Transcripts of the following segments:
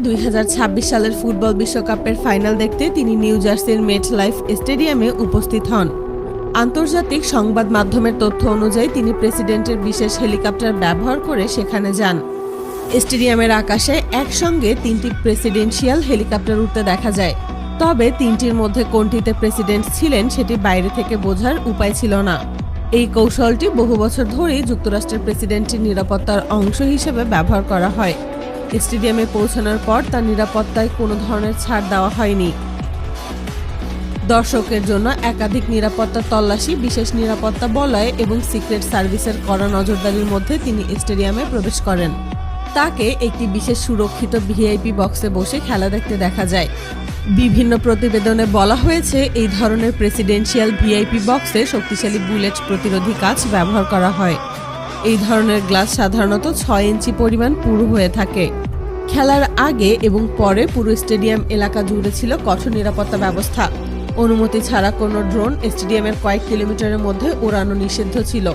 2026 সালের ফুটবল বিশ্বকাপের ফাইনাল দেখতে তিনি নিউ জার্সির মেটলাইফ স্টেডিয়ামে উপস্থিত হন। আন্তর্জাতিক সংবাদ মাধ্যমের তথ্য অনুযায়ী তিনি প্রেসিডেন্টের বিশেষ হেলিকপ্টার ব্যবহার করে সেখানে যান। স্টেডিয়ামের আকাশে একসঙ্গে 3টি প্রেসিডেন্সিয়াল হেলিকপ্টার উঠতে দেখা যায়। তবে 3টির মধ্যে কোনটিতে প্রেসিডেন্ট ছিলেন সেটি বাইরে থেকে বোঝার উপায় ছিল না। এই কৌশলটি বহু বছর ধরেই যুক্তরাষ্ট্রের প্রেসিডেন্টের নিরাপত্তার অংশ হিসেবে ব্যবহার করা হয়। স্টেডিয়ামে পৌঁছানোর পর তার নিরাপত্তায় কোনো ধরনের ছাড় দেওয়া হয়নি। দর্শকের জন্য একাধিক নিরাপত্তা তল্লাশি, বিশেষ নিরাপত্তা বলয় এবং সিক্রেট সার্ভিসের কড়া নজরদারির মধ্যে তিনি স্টেডিয়ামে প্রবেশ করেন। তাকে একটি বিশেষ সুরক্ষিত ভিআইপি বক্সে বসে খেলা দেখতে দেখা যায়। বিভিন্ন প্রতিবেদনে বলা হয়েছে এই ধরনের প্রেসিডেন্সিয়াল ভিআইপি বক্সে শক্তিশালী বুলেট প্রতিরোধী কাচ ব্যবহার করা হয়। এই ধরনের গ্লাস সাধারণত 6 ইঞ্চি পরিমাণ পুরু হয়ে থাকে। খেলার আগে এবং পরে পুরো স্টেডিয়াম এলাকা জুড়ে ছিল কঠোর নিরাপত্তা ব্যবস্থা। অনুমতি ছাড়া কোনো ড্রোন স্টেডিয়ামের কয়েক কিলোমিটারের মধ্যে উড়ানো নিষিদ্ধ ছিল।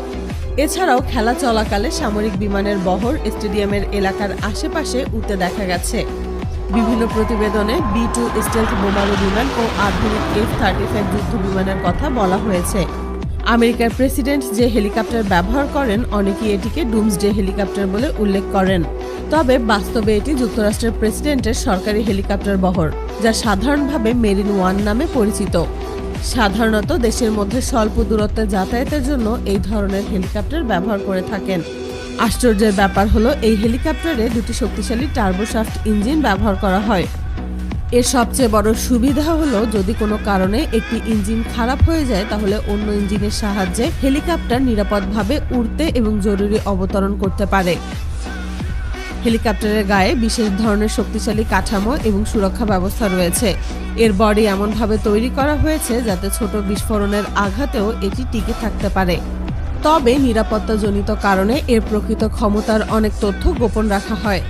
এছাড়াও খেলা চলাকালে সামরিক বিমানের বহর স্টেডিয়ামের এলাকার আশেপাশে উড়তে দেখা গেছে। বিভিন্ন প্রতিবেদনে B-2 স্টেলথ বোমারু বিমান ও আধুনিক F-35 যুদ্ধ বিমানের কথা বলা হয়েছে। আমেরিকার প্রেসিডেন্ট যে হেলিকপ্টার ব্যবহার করেন অনেকেই এটিকে ডুমসডে হেলিকপ্টার বলে উল্লেখ করেন। তবে বাস্তবে এটি যুক্তরাষ্ট্রের প্রেসিডেন্টের সরকারি হেলিকপ্টার বহর, যা সাধারণভাবে মেরিন ওয়ান নামে পরিচিত। সাধারণত দেশের মধ্যে স্বল্প দূরত্বে যাতায়াতের জন্য এই ধরনের হেলিকপ্টার ব্যবহার করে থাকেন। আশ্চর্যের ব্যাপার হলো এই হেলিকপ্টারে 2টি শক্তিশালী টার্বোশাফট ইঞ্জিন ব্যবহার করা হয়। এর সবচেয়ে বড় সুবিধা হলো যদি কোনো কারণে একটি ইঞ্জিন খারাপ হয়ে যায় তাহলে অন্য ইঞ্জিনের সাহায্যে হেলিকপ্টার নিরাপদভাবে উড়তে এবং জরুরি অবতরণ করতে পারে। হেলিকপ্টারের গায়ে বিশেষ ধরনের শক্তিশালী কাঠামো এবং সুরক্ষা ব্যবস্থা রয়েছে। এর বডি এমনভাবে তৈরি করা হয়েছে যাতে ছোট বিস্ফোরণের আঘাতেও এটি টিকে থাকতে পারে। তবে নিরাপত্তাজনিত কারণে এর প্রকৃত ক্ষমতার অনেক তথ্য গোপন রাখা হয়।